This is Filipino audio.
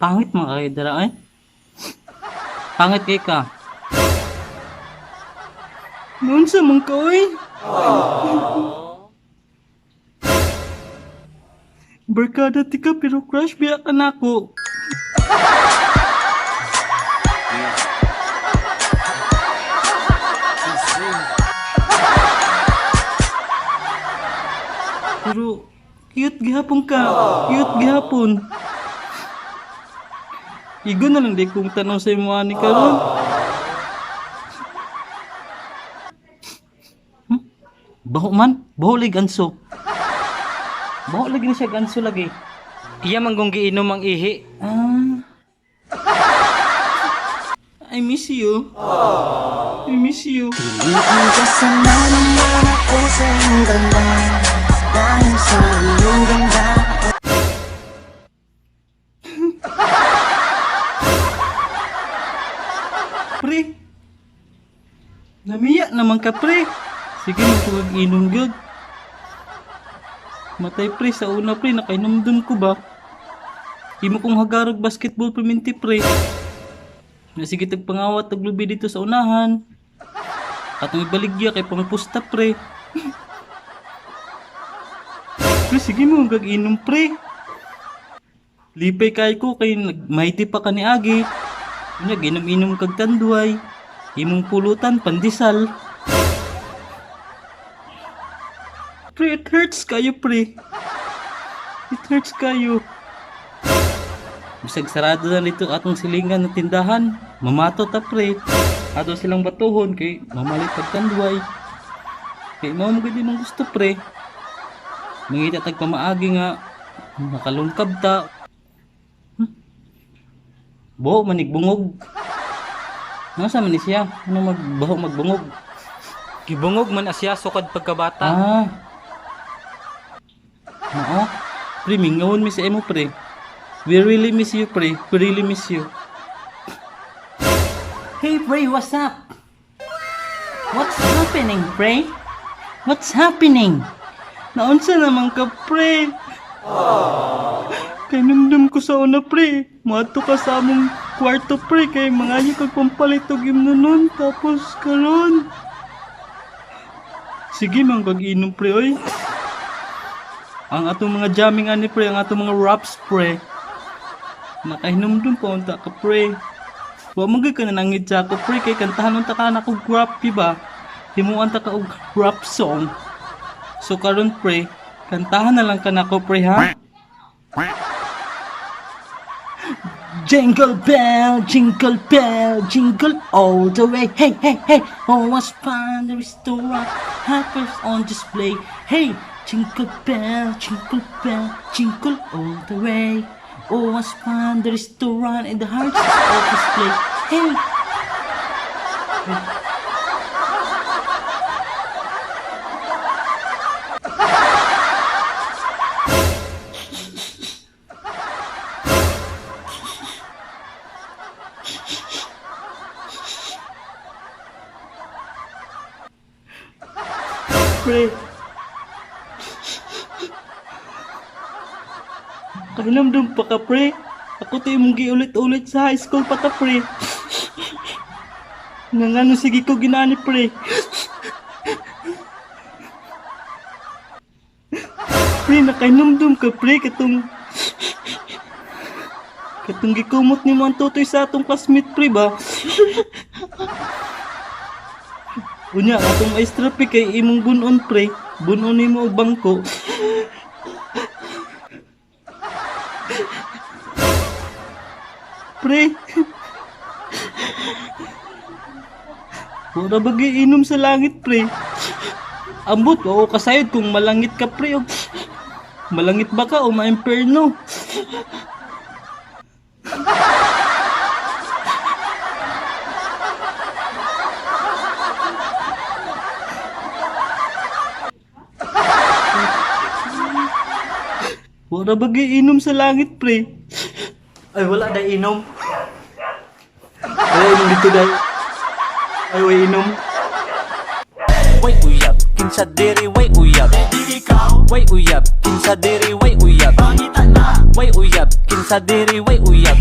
Pangit mga kayo dara ay. Pangit kay ka. Noon sa mong ka oy. Barkada ti ka pero crush biya ka na ako. Pero cute gihapon ka. Cute gihapon. Igo na lang di kong tanong sa imo ani karon. Baho man, baho lig ganso. Baho lagi na siya ganso lagi. Iya manggong giinom ang ihi. I miss you. I miss you. Hindi kasama naman ako sa iyong ganda. Dahil sa iyong ganda. Pre. Namiya naman ka pre. Sige magpag-inom gyud. Matay pre sa una pre nakainom dun ko ba. Imo kong hagarog basketball paminti pre. Na sige tagpangawat taglubi dito sa unahan. Atong ibaligya kay pamapusta pre. Pre sige mo gag-inom pre. Lipay kay ko kay nagmayti pa ka ni Agi. Unya ginom-inom kag tanduay. Imong pulutan pandesal. Pre, it hurts kayo pre. It hurts kayo. Bisag sarado na nito atong silingan na tindahan. Mamato ta pre. Ato silang batuhon kay mamalit pag tanduay. Kay mao mo gid mong gusto pre. Mangita tag pamaagi nga nakalungkab ta. Bo manigbungog. Nasa man ni siya? Ano magbaho magbungog? Gibungog man asya sukad pagkabata. Oo. Pre, mingawon mi sa imo pre. We really miss you pre. We really miss you. Hey Bray, what's up? What's happening, Bray? What's happening? Naunsa naman ka pre? Kay nandam ko sa una pre. Mato ka sa among kwarto pre. Kay mangayo kag pampalit og imno nun. Tapos karon. Sige man kag inom pre oy. Ang atong mga jamming ani pre, ang atong mga raps pre. Nakainom dun pa unta ka pre. Wa man gyud ka na nangit sa ako pre kay kantahan unta ka na kog rap ba? Himuan ta ka og rap song. So karon pre, kantahan na lang ka na ko pre ha. Jingle bell, jingle all the way. Hey, hey, hey, oh, what's fun? The restaurant happens on display. Hey, jingle bell, jingle all the way. Oh, what's fun? The restaurant in the heart of display. Hey. Pre. Kahinamdum pa ka pre. Ako tayo mong giulit-ulit sa high school pa ta pre. Nangano sige ko ginani pre. Pre, nakahinamdum ka pre. Katong gikumot ni mo ang tutoy sa atong classmate pre ba? Unya, atong maestra pre kay imong bunon pre. Bunon nimo og bangko. Pre. Wala ba giinom sa langit pre? Ambot o kasayod kung malangit ka pre. O malangit ba ka o maimperno? Wala ba giinom sa langit pre? Ay wala day inom. Ay, inom dito day. Ay, way inom. Way uyab, kinsa diri way uyab. Way uyab, kinsa diri way uyab. Way uyab, kinsa diri way uyab.